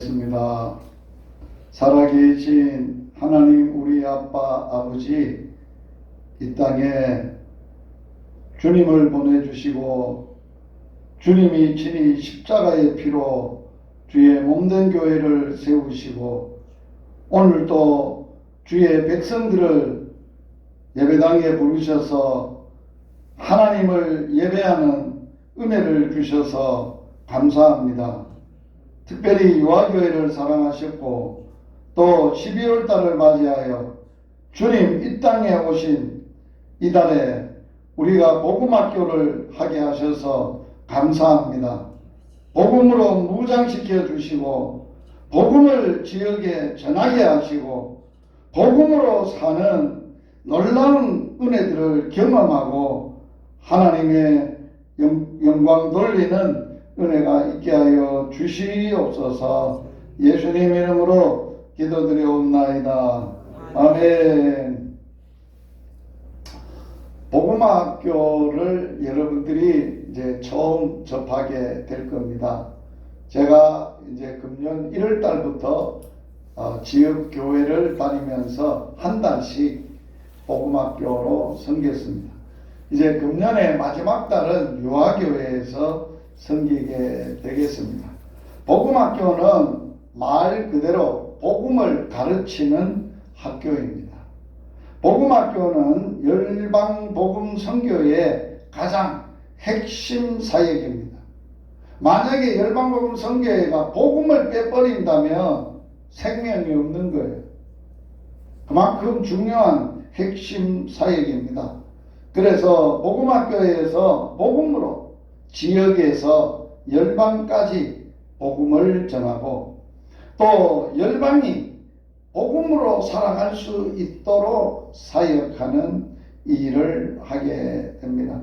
기도하겠습니다. 살아계신 하나님 우리 아빠 아버지, 이 땅에 주님을 보내주시고 주님이 친히 십자가의 피로 주의 몸된 교회를 세우시고 오늘도 주의 백성들을 예배당에 부르셔서 하나님을 예배하는 은혜를 주셔서 감사합니다. 특별히 유아교회를 사랑하셨고 또 12월 달을 맞이하여 주님 이 땅에 오신 이달에 우리가 복음학교를 하게 하셔서 감사합니다. 복음으로 무장시켜 주시고 복음을 지역에 전하게 하시고 복음으로 사는 놀라운 은혜들을 경험하고 하나님의 영광 돌리는 은혜가 있게 하여 주시옵소서. 예수님 이름으로 기도드려옵나이다. 아멘. 복음학교를 여러분들이 이제 처음 접하게 될 겁니다. 제가 이제 금년 1월 달부터 지역 교회를 다니면서 한 달씩 복음학교로 섬겼습니다. 이제 금년의 마지막 달은 유아교회에서 섬기게 되겠습니다. 복음학교는 말 그대로 복음을 가르치는 학교입니다. 복음학교는 열방복음 선교의 가장 핵심 사역입니다. 만약에 열방복음 선교회가 복음을 빼버린다면 생명이 없는 거예요. 그만큼 중요한 핵심 사역입니다. 그래서 복음학교에서 복음으로 지역에서 열방까지 복음을 전하고 또 열방이 복음으로 살아갈 수 있도록 사역하는 일을 하게 됩니다.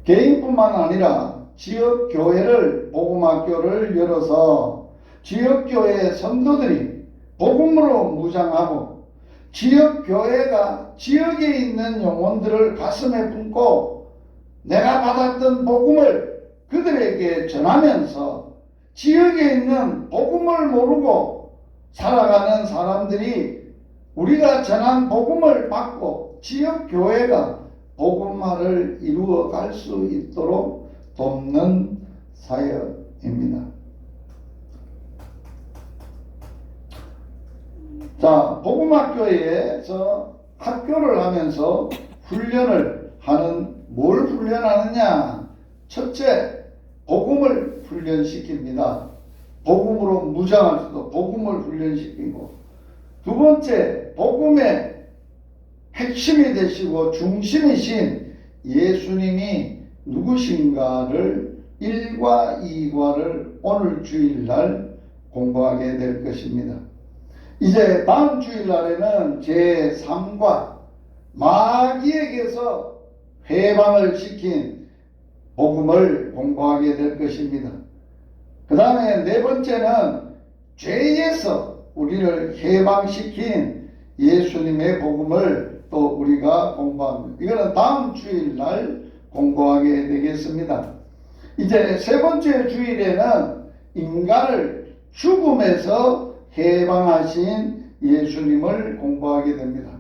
개인뿐만 아니라 지역교회를 복음학교를 열어서 지역교회 성도들이 복음으로 무장하고 지역교회가 지역에 있는 영혼들을 가슴에 품고 내가 받았던 복음을 그들에게 전하면서 지역에 있는 복음을 모르고 살아가는 사람들이 우리가 전한 복음을 받고 지역교회가 복음화를 이루어 갈 수 있도록 돕는 사역입니다. 자, 복음학교에서 학교를 하면서 훈련을 하는, 뭘 훈련하느냐? 첫째, 복음을 훈련시킵니다. 복음으로 무장할 수도 복음을 훈련시키고, 두 번째, 복음의 핵심이 되시고 중심이신 예수님이 누구신가를 1과 2과를 오늘 주일날 공부하게 될 것입니다. 이제 다음 주일날에는 제3과 마귀에게서 해방을 시킨 복음을 공부하게 될 것입니다. 그 다음에 네 번째는 죄에서 우리를 해방시킨 예수님의 복음을 또 우리가 공부합니다. 이거는 다음 주일날 공부하게 되겠습니다. 이제 세 번째 주일에는 인간을 죽음에서 해방하신 예수님을 공부하게 됩니다.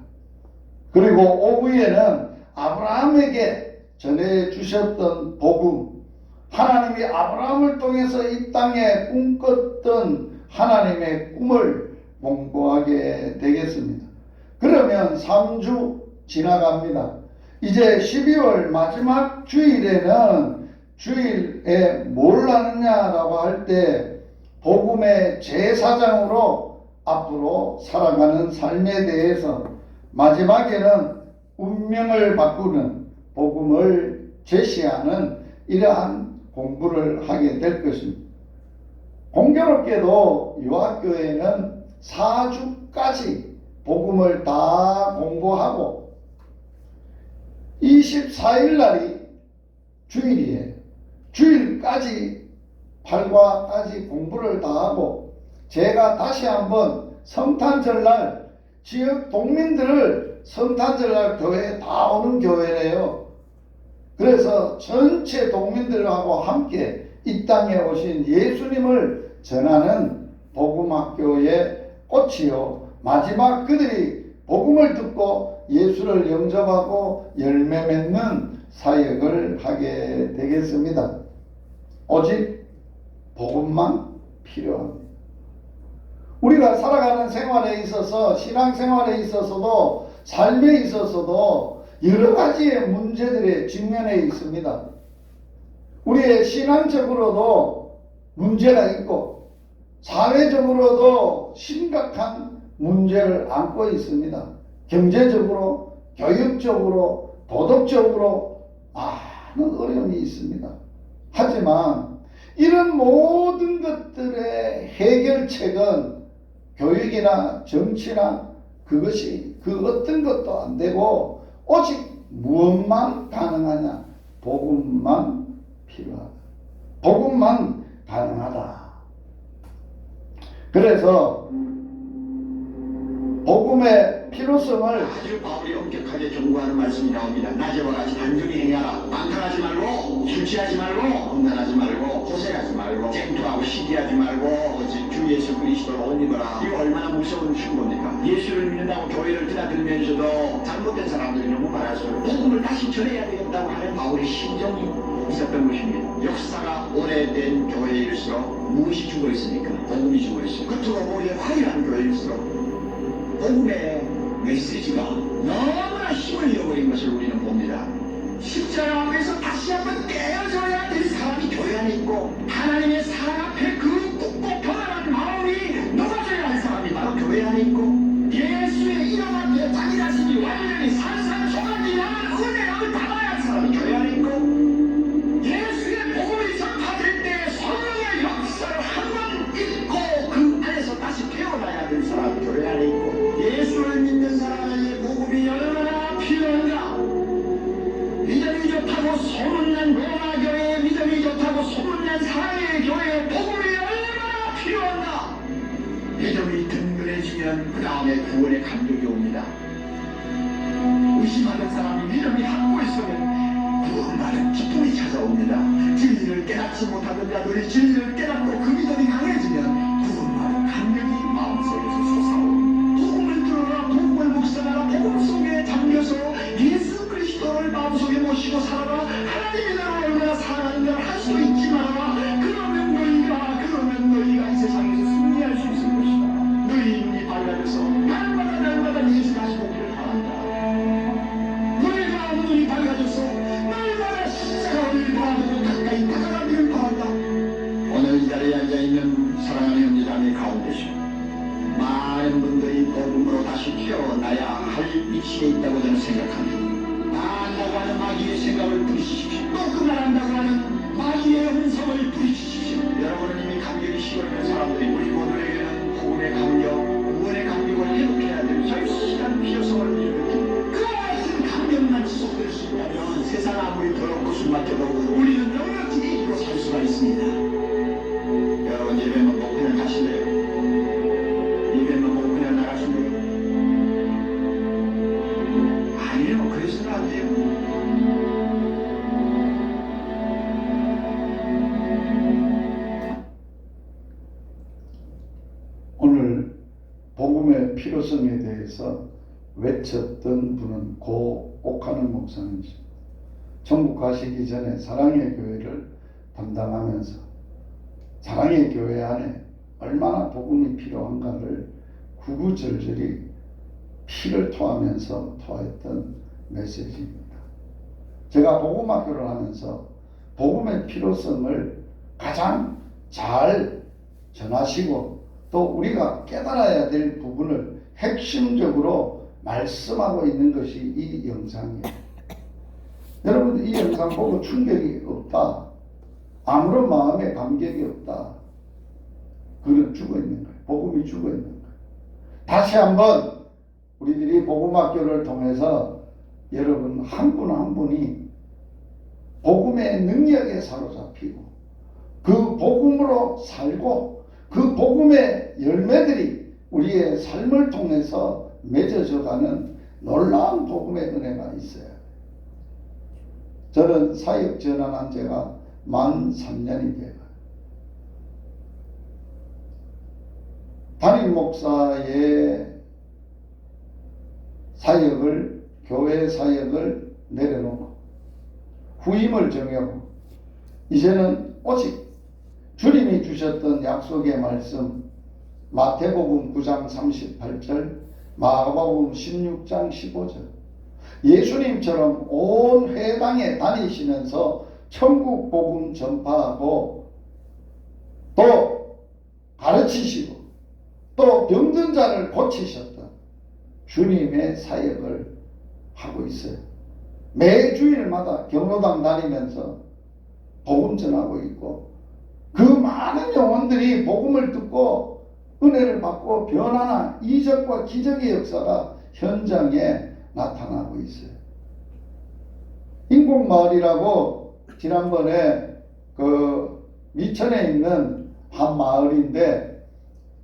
그리고 오후에는 아브라함에게 전해주셨던 복음, 하나님이 아브라함을 통해서 이 땅에 꿈꿨던 하나님의 꿈을 공부하게 되겠습니다. 그러면 3주 지나갑니다. 이제 12월 마지막 주일에는 주일에 뭘 하느냐라고 할 때 복음의 제사장으로 앞으로 살아가는 삶에 대해서 마지막에는 운명을 바꾸는 복음을 제시하는 이러한 공부를 하게 될 것입니다. 공교롭게도 유아교회는 4주까지 복음을 다 공부하고 24일 날이 주일이에요. 주일까지 8과까지 공부를 다 하고 제가 다시 한번 성탄절날 지역 동민들을 성탄절날 교회에 다 오는 교회래요. 그래서 전체 동민들하고 함께 이 땅에 오신 예수님을 전하는 복음학교의 꽃이요 마지막 그들이 복음을 듣고 예수를 영접하고 열매 맺는 사역을 하게 되겠습니다. 오직 복음만 필요합니다. 우리가 살아가는 생활에 있어서 신앙생활에 있어서도 삶에 있어서도 여러 가지의 문제들에 직면해 있습니다. 우리의 신앙적으로도 문제가 있고 사회적으로도 심각한 문제를 안고 있습니다. 경제적으로, 교육적으로, 도덕적으로 많은 어려움이 있습니다. 하지만 이런 모든 것들의 해결책은 교육이나 정치나 그것이 그 어떤 것도 안 되고 오직 무엇만 가능하냐? 복음만 필요하다. 복음만 가능하다. 그래서 복음의 필요성을 아주 바울이 엄격하게 경고하는 말씀이 나옵니다. 낮에와 같이 단정히 행하라. 방탕하지 말고, 술 취하지 말고, 험난하지 말고, 호색하지 말고, 쟁투하고 시기하지 말고, 오직 주 예수 그리스도를 옷 입어라. 이거 얼마나 무서운 충고입니까? 예수를 믿는다고 교회를 드나들면서도 잘못된 사람들이 너무 많았어요. 복음을 다시 전해야 되겠다고 하는 바울의 심정이 있었던 것입니다. 역사가 오래된 교회일수록 무엇이 죽어있습니까? 복음이 죽어있어요. 겉으로 보기에 화려한 교회일수록 복음의 메시지가 너무나 힘을 잃어버린 것을 우리는 봅니다. 십자가 앞에서 다시 한번 떼어져야 될 사람이 교회 안에 있고 하나님의 사랑 앞에 그 굽고 변화한 마음이 녹아져야 할 사람이 바로 교회 안에 있고 예수의 이름 앞에 자기 자신이 완전히 산산조각이라는 은혜를 받아야 할 사람이 교회 안에 있고 예수의 복음이 전파될 때 성령의 역사를 한 번 잊고 그 안에서 다시 태어나야 될 사람이 교회 안에 있고 예수를 믿는 사람에게 복음이 얼마나 필요한가? 믿음이 좋다고 소문난 로마교회에 믿음이 좋다고 소문난 사랑의교회에 복음이 얼마나 필요한가? 믿음이 든든해지면 그 다음에 구원의 감격이 옵니다. 의심하는 사람이 믿음이 확고했으면 구원받은 기쁨이 찾아옵니다. 진리를 깨닫지 못하던 자들이 진리를 깨닫고 그 믿음이 강해지면 구원받은 감격이 마음속에서 솟아옵니다. 복음을 들어라, 복음을 묵상하라, 복음 속에 잠겨서 예수 그리스도를 마음속에 모시고 살아라. 하나님의 나라를 얼마나 사랑하는 걸 할 수 있지 말아라. 그러면 너희가 이 세상에서 승리할 수 있을 것이다. 너희 눈이 밝아져서 날마다 예수 다시 보기를 바란다. 너희 마음 눈이 밝아져서 날마다 십자가 어디를 바라보고 가까이 다가가기를 바란다. 오늘 이 자리에 앉아있는 사랑하는 형제자매 가운데서 많은 분들이 복음으로 다시 태어나야 할 위치에 있다고 저는 생각합니다. 나간다고 하는 마귀의 생각을 부리치십시오. 또 그 말한다고 하는 마귀의 음성을 부리치십시오. 여러분은 이미 감격이 식어있는 사람들이 우리 모두에게는 복음의 감격, 구원의 감격을 회복해야 되는 절실한 필요성을 일으킵니다. 그 같은 감격만 지속될 수 있다면 세상 아무리 더럽고 숨막혀도 우리는 넉넉히 이기고 살 수가 있습니다. 여러분 예배만 보고 그냥 가실래요? 예배만 보고 그냥 나가실래요? 아니요, 그래서는 안 돼요. 오늘 복음의 필요성에 대해서 외쳤던 분은 고 옥하는 목사님이십니다. 천국 가시기 전에 사랑의 교회를 담당하면서 사랑의 교회 안에 얼마나 복음이 필요한가를 구구절절히 피를 토하면서 토했던 메시지입니다. 제가 복음학교를 하면서 복음의 필요성을 가장 잘 전하시고 또 우리가 깨달아야 될 부분을 핵심적으로 말씀하고 있는 것이 이 영상이에요. 여러분들 이 영상 보고 충격이 없다, 아무런 마음에 감격이 없다, 그건 죽어 있는 거예요. 복음이 죽어 있는 거예요. 다시 한번 우리들이 복음학교를 통해서 여러분 한 분 한 분이 복음의 능력에 사로잡히고 그 복음으로 살고 그 복음의 열매들이 우리의 삶을 통해서 맺어져가는 놀라운 복음의 은혜가 있어요. 저는 사역 전환한 지가 만 3년이 돼요. 담임 목사의 사역을, 교회 사역을 내려놓고 후임을 정하고 이제는 오직 주님이 주셨던 약속의 말씀, 마태복음 9장 38절, 마가복음 16장 15절, 예수님처럼 온 회당에 다니시면서 천국 복음 전파하고 또 가르치시고 또 병든 자를 고치셨던 주님의 사역을 하고 있어요. 매 주일마다 경로당 다니면서 복음 전하고 있고 그 많은 영혼들이 복음을 듣고 은혜를 받고 변화나 이적과 기적의 역사가 현장에 나타나고 있어요. 인국마을이라고 지난번에 그 미천에 있는 한 마을인데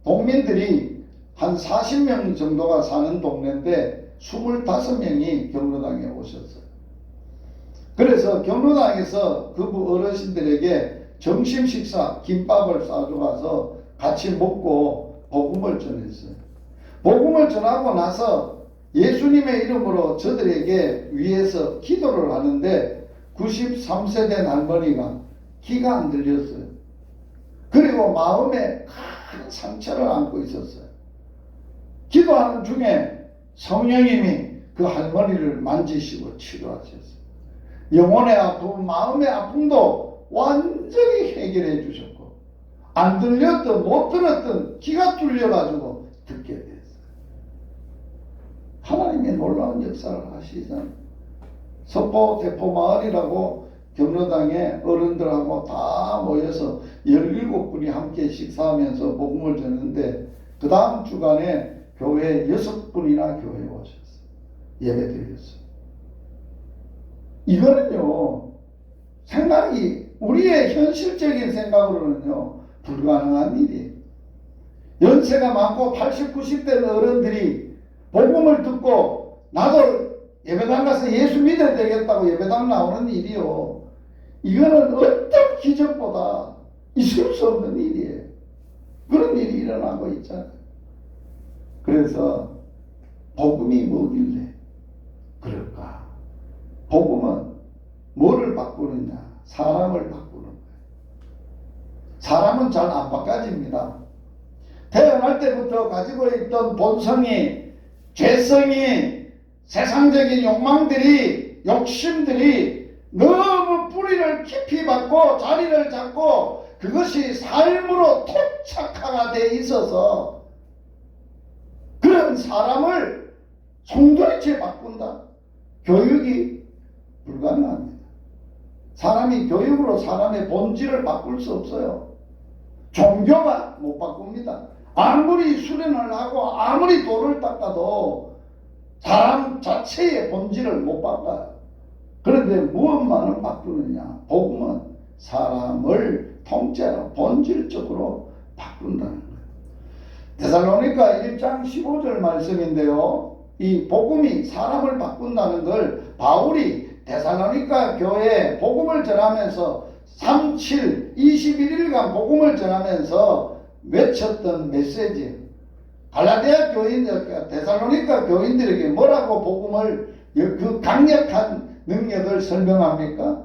동민들이 한 40명 정도가 사는 동네인데 25명이 경로당에 오셨어요. 그래서 경로당에서 그 어르신들에게 점심 식사 김밥을 싸줘가서 같이 먹고 복음을 전했어요. 복음을 전하고 나서 예수님의 이름으로 저들에게 위해서 기도를 하는데 93세 된 할머니가 귀가 안 들렸어요. 그리고 마음에 큰 상처를 안고 있었어요. 기도하는 중에 성령님이 그 할머니를 만지시고 치료하셨어요. 영혼의 아픔, 마음의 아픔도 완전히 해결해 주셨고 안 들렸던 못 들었던 귀가 뚫려가지고 듣게 됐어요. 하나님의 놀라운 역사를 하시잖아요. 서포 대포 마을이라고 경로당에 어른들하고 다 모여서 17분이 함께 식사하면서 복음을 전했는데 그 다음 주간에 교회에 6분이나 교회에 오셨어요. 예배 드렸어요. 이거는요, 생각이, 우리의 현실적인 생각으로는요, 불가능한 일이에요. 연세가 많고 80, 90대 어른들이 복음을 듣고 나도 예배당 가서 예수 믿어야 되겠다고 예배당 나오는 일이요. 이거는 어떤 기적보다 있을 수 없는 일이에요. 그런 일이 일어나고 있잖아요. 그래서 복음이 뭐길래 그럴까? 복음은 뭐를 바꾸느냐? 사람을 바꾸는 거예요. 사람은 잘 안 바꿔집니다. 태어날 때부터 가지고 있던 본성이, 죄성이, 세상적인 욕망들이, 욕심들이 너무 뿌리를 깊이 박고 자리를 잡고 그것이 삶으로 토착화가 돼 있어서 그런 사람을 송두리째 바꾼다. 교육이 불가능합니다. 사람이 교육으로 사람의 본질을 바꿀 수 없어요. 종교가 못 바꿉니다. 아무리 수련을 하고 아무리 돌을 닦아도 사람 자체의 본질을 못 바꿔요. 그런데 무엇만은 바꾸느냐? 복음은 사람을 통째로 본질적으로 바꾼다는 거예요. 데살로니가 1장 15절 말씀인데요. 이 복음이 사람을 바꾼다는 걸 바울이 데살로니가 교회에 복음을 전하면서 37, 21일간 복음을 전하면서 외쳤던 메시지. 갈라디아 교인들, 데살로니가 교인들에게 뭐라고 복음을, 그 강력한 능력을 설명합니까?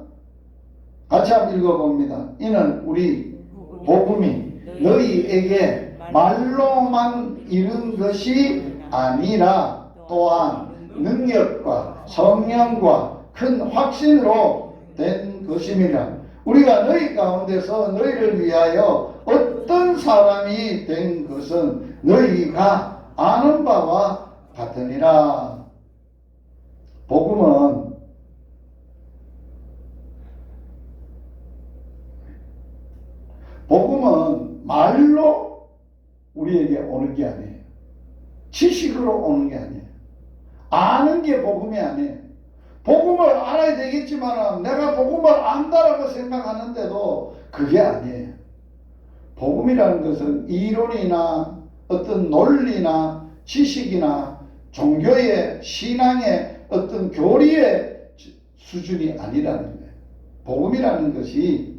같이 한번 읽어봅니다. 이는 우리 복음이 너희에게 말로만 이룬 것이 아니라 또한 능력과 성령과 큰 확신으로 된 것임이라. 우리가 너희 가운데서 너희를 위하여 어떤 사람이 된 것은 너희가 아는 바와 같으니라. 복음은 말로 우리에게 오는 게 아니에요. 지식으로 오는 게 아니에요. 아는 게 복음이 아니에요. 복음을 알아야 되겠지만 내가 복음을 안다라고 생각하는데도 그게 아니에요. 복음이라는 것은 이론이나 어떤 논리나 지식이나 종교의 신앙의 어떤 교리의 수준이 아니라는 거예요. 복음이라는 것이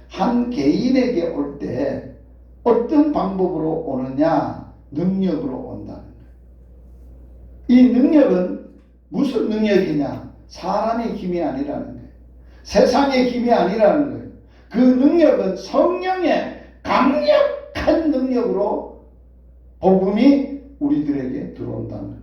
한 개인에게 올 때 어떤 방법으로 오느냐, 능력으로 온다는 거예요. 이 능력은 무슨 능력이냐? 사람의 힘이 아니라는 거예요. 세상의 힘이 아니라는 거예요. 그 능력은 성령의 강력한 능력으로 복음이 우리들에게 들어온다는 거예요.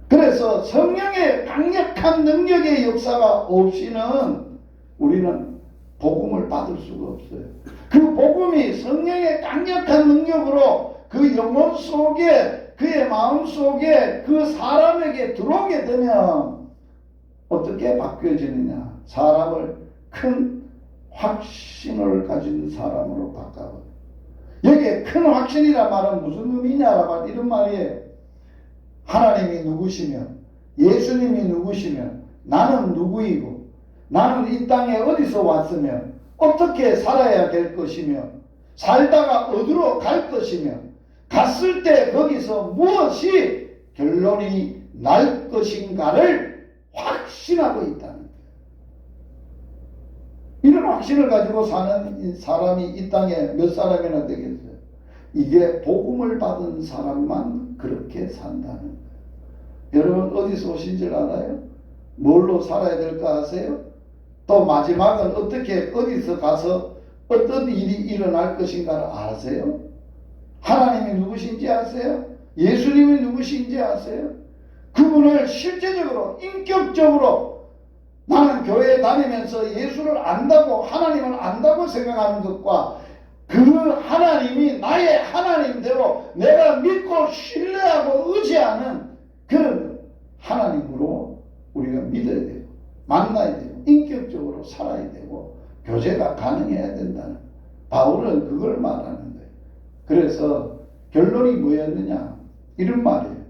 그래서 성령의 강력한 능력의 역사가 없이는 우리는 복음을 받을 수가 없어요. 그 복음이 성령의 강력한 능력으로 그 영혼 속에, 그의 마음 속에, 그 사람에게 들어오게 되면 어떻게 바뀌어지느냐? 사람을 큰 확신을 가진 사람으로 바꿔버려요. 여기에 큰 확신이란 말은 무슨 의미냐라고 이런 말이에요. 하나님이 누구시며, 예수님이 누구시며, 나는 누구이고, 나는 이 땅에 어디서 왔으며, 어떻게 살아야 될 것이며, 살다가 어디로 갈 것이며, 갔을 때 거기서 무엇이 결론이 날 것인가를 확신하고 있다는 거예요. 이런 확신을 가지고 사는 사람이 이 땅에 몇 사람이나 되겠어요? 이게 복음을 받은 사람만 그렇게 산다는 거예요. 여러분 어디서 오신 줄 알아요? 뭘로 살아야 될까 아세요? 또 마지막은 어떻게 어디서 가서 어떤 일이 일어날 것인가를 아세요? 하나님이 누구신지 아세요? 예수님이 누구신지 아세요? 그분을 실제적으로 인격적으로 나는 교회에 다니면서 예수를 안다고 하나님을 안다고 생각하는 것과 그 하나님이 나의 하나님대로 내가 믿고 신뢰하고 의지하는 그런 하나님으로 우리가 믿어야 되고 만나야 되고 인격적으로 살아야 되고 교제가 가능해야 된다는 바울은 그걸 말하는 거예요. 그래서 결론이 뭐였느냐 이런 말이에요.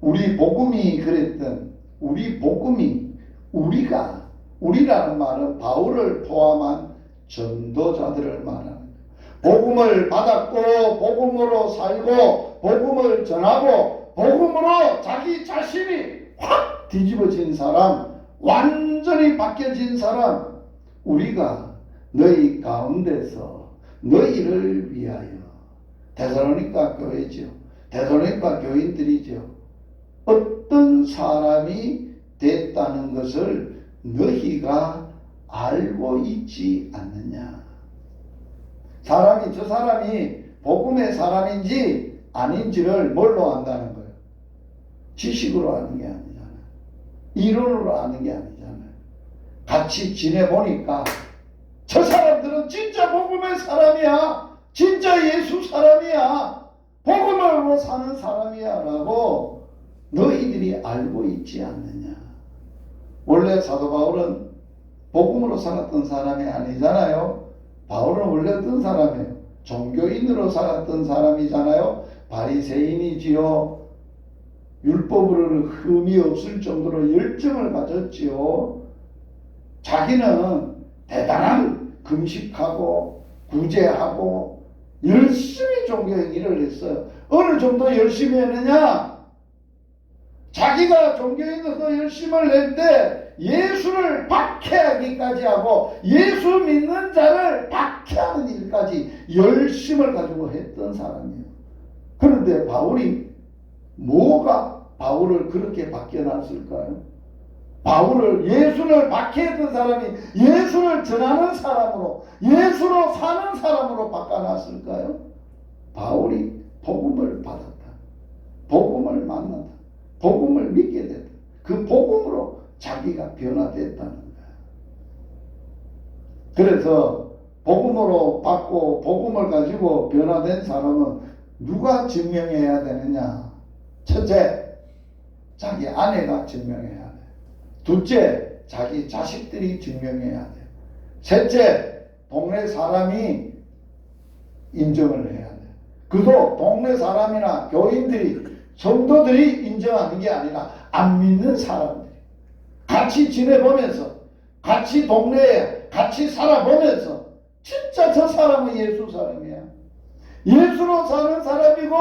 우리 복음이 그랬던 우리 복음이 우리라는 말은 바울을 포함한 전도자들을 말하는 거예요. 복음을 받았고 복음으로 살고 복음을 전하고 복음으로 자기 자신이 확 뒤집어진 사람, 완전히 바뀌어진 사람, 우리가 너희 가운데서 너희를 위하여 데살로니가 교회죠. 데살로니가 교인들이죠. 어떤 사람이 됐다는 것을 너희가 알고 있지 않느냐. 저 사람이 복음의 사람인지 아닌지를 뭘로 안다는 거예요? 지식으로 아는 게 아니잖아요. 이론으로 아는 게 아니잖아요. 같이 지내보니까 저 사람들은 진짜 복음의 사람이야. 진짜 예수 사람이야. 복음으로 사는 사람이야 라고 너희들이 알고 있지 않느냐. 원래 사도 바울은 복음으로 살았던 사람이 아니잖아요. 바울은 원래 어떤 사람이에요? 종교인으로 살았던 사람이잖아요. 바리새인이지요. 율법으로는 흠이 없을 정도로 열정을 가졌지요. 자기는 대단한 금식하고 구제하고 열심히 종교의 일을 했어요. 어느 정도 열심히 했느냐? 자기가 종교인으로서 열심을 낼 때 예수를 박해하기까지 하고 예수 믿는 자를 박해하는 일까지 열심을 가지고 했던 사람이에요. 그런데 바울이 뭐가 바울을 그렇게 바뀌어놨을까요? 바울을 예수를 박해했던 사람이 예수를 전하는 사람으로 예수로 사는 사람으로 바꿔놨을까요? 바울이 복음을 받았다. 복음을 만났다. 복음을 믿게 됐다. 그 복음으로 자기가 변화됐다는 거야. 그래서 복음으로 받고 복음을 가지고 변화된 사람은 누가 증명해야 되느냐? 첫째, 자기 아내가 증명해야 돼. 둘째, 자기 자식들이 증명해야 돼. 셋째, 동네 사람이 인정을 해야 돼. 그도 동네 사람이나 교인들이 성도들이 인정하는 게 아니라 안 믿는 사람들이 같이 지내보면서 같이 동네에 같이 살아보면서 진짜 저 사람은 예수 사람이야. 예수로 사는 사람이고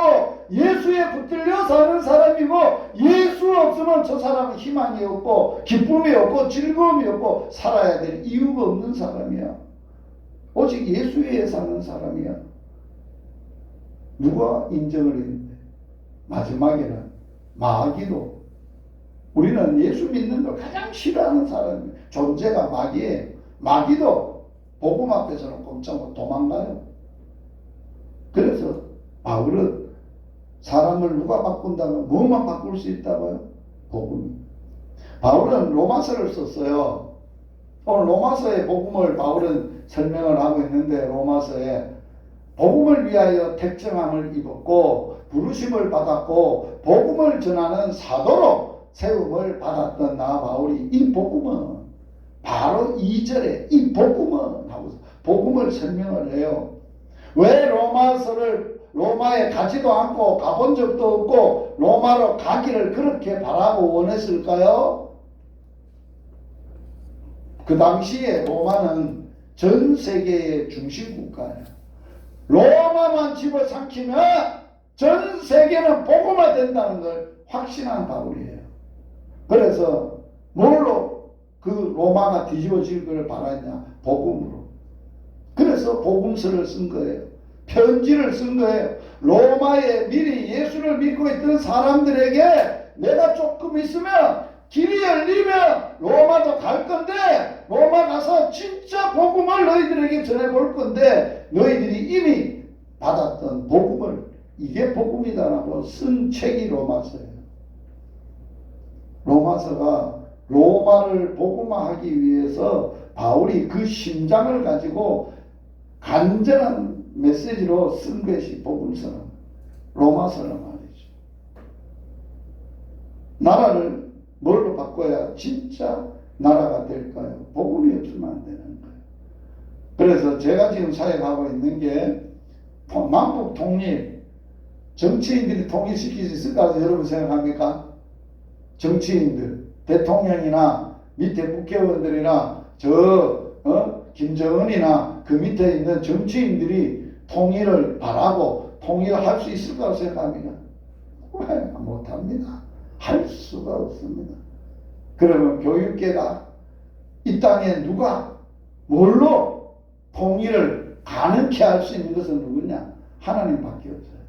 예수에 붙들려 사는 사람이고 예수 없으면 저 사람은 희망이 없고 기쁨이 없고 즐거움이 없고 살아야 될 이유가 없는 사람이야. 오직 예수 위에 사는 사람이야. 누가 인정을 했는데? 마지막에는 마귀도. 우리는 예수 믿는 걸 가장 싫어하는 사람이 존재가 마귀예요. 마귀도 복음 앞에서는 꼼짝 못 도망가요. 그래서 바울은 사람을 누가 바꾼다면 뭐만 바꿀 수 있다고요? 복음이. 바울은 로마서를 썼어요. 오늘 로마서의 복음을 바울은 설명을 하고 있는데, 로마서에 복음을 위하여 택정함을 입었고 부르심을 받았고 복음을 전하는 사도로 세움을 받았던 나 바울이, 이 복음은 바로 2절에 이 복음은 하고 복음을 설명을 해요. 왜 로마에 가지도 않고 가본 적도 없고 로마로 가기를 그렇게 바라고 원했을까요? 그 당시에 로마는 전 세계의 중심국가예요. 로마만 집어삼키면 전 세계는 복음화 된다는 걸 확신한 바울이에요. 그래서 뭘로 그 로마가 뒤집어질 걸 바랐냐? 복음으로. 그래서 복음서를 쓴 거예요. 편지를 쓴 거예요. 로마에 미리 예수를 믿고 있던 사람들에게 내가 조금 있으면 길이 열리면 로마도 갈 건데, 로마 가서 진짜 복음을 너희들에게 전해볼 건데, 너희들이 이미 받았던 복음을, 이게 복음이다라고 쓴 책이 로마서예요. 로마서가 로마를 복음화하기 위해서 바울이 그 심장을 가지고 간절한 메시지로 쓴 것이 복음서는, 로마서는 말이죠. 나라를 뭘로 바꿔야 진짜 나라가 될까요? 복음이 없으면 안 되는 거예요. 그래서 제가 지금 사역하고 있는 게 만국 통일, 정치인들이 통일시킬 수 있을까 여러분 생각합니까? 정치인들, 대통령이나 밑에 국회의원들이나 김정은이나 그 밑에 있는 정치인들이 통일을 바라고 통일을 할 수 있을 거라고 생각합니다. 왜? 못합니다. 할 수가 없습니다. 그러면 교육계가 이 땅에 누가 뭘로 통일을 가능케 할 수 있는 것은 누구냐? 하나님밖에 없어요.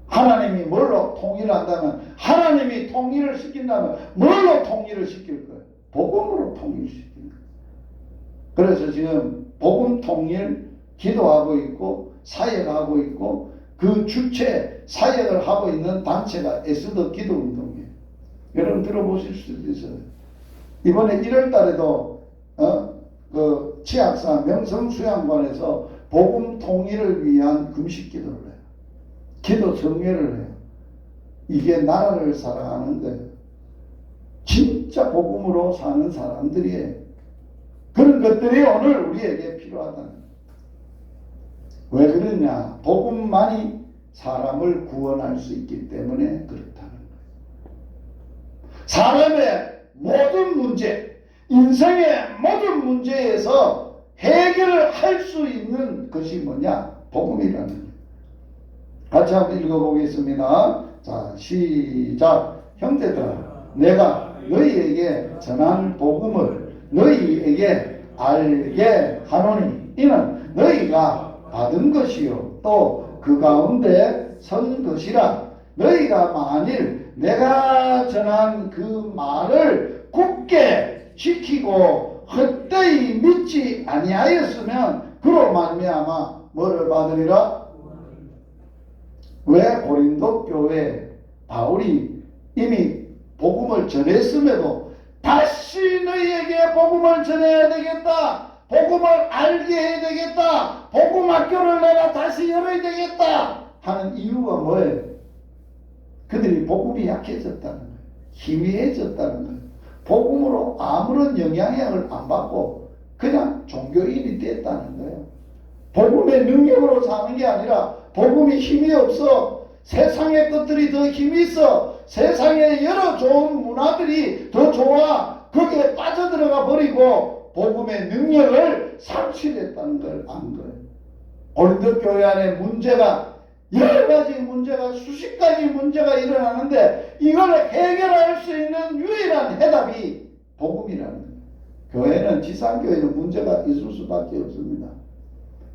하나님이 뭘로 통일을 한다면, 하나님이 통일을 시킨다면 뭘로 통일을 시킬 거예요? 복음으로 통일시키는 거예요. 그래서 지금 복음 통일 기도하고 있고 사역하고 있고, 그 주체 사역을 하고 있는 단체가 에스더 기도운동이에요. 여러분 들어보실 수도 있어요. 이번에 1월 달에도 그 치악사 명성수양관에서 복음 통일을 위한 금식 기도를 해요. 기도 성회를 해요. 이게 나라를 사랑하는 거예요. 진짜 복음으로 사는 사람들이에요. 그런 것들이 오늘 우리에게 필요하다는 거예요. 왜 그러냐? 복음만이 사람을 구원할 수 있기 때문에 그렇다는 거예요. 사람의 모든 문제, 인생의 모든 문제에서 해결을 할 수 있는 것이 뭐냐? 복음이라는 거예요. 같이 한번 읽어보겠습니다. 자, 시작. 형제들아, 내가 너희에게 전한 복음을 너희에게 알게 하노니, 이는 너희가 받은 것이요 또 그 가운데 선 것이라. 너희가 만일 내가 전한 그 말을 굳게 지키고 헛되이 믿지 아니하였으면 그로 말미암아 뭐를 받으리라? 왜 고린도 교회 바울이 이미 복음을 전했음에도 다시 너희에게 복음을 전해야 되겠다, 복음을 알게 해야 되겠다, 복음 학교를 내가 다시 열어야 되겠다 하는 이유가 뭐예요? 그들이 복음이 약해졌다는 거예요. 희미해졌다는 거예요. 복음으로 아무런 영향력을 안 받고 그냥 종교인이 됐다는 거예요. 복음의 능력으로 사는 게 아니라 복음이 힘이 없어. 세상의 것들이 더 힘이 있어. 세상의 여러 좋은 문화들이 더 좋아. 거기에 빠져들어가 버리고 복음의 능력을 상실했다는 걸 안 거예요. 고린도 교회 안에 문제가 여러 가지 문제가, 수십 가지 문제가 일어나는데 이걸 해결할 수 있는 유일한 해답이 복음이라는 거예요. 교회는, 지상교회는 문제가 있을 수밖에 없습니다.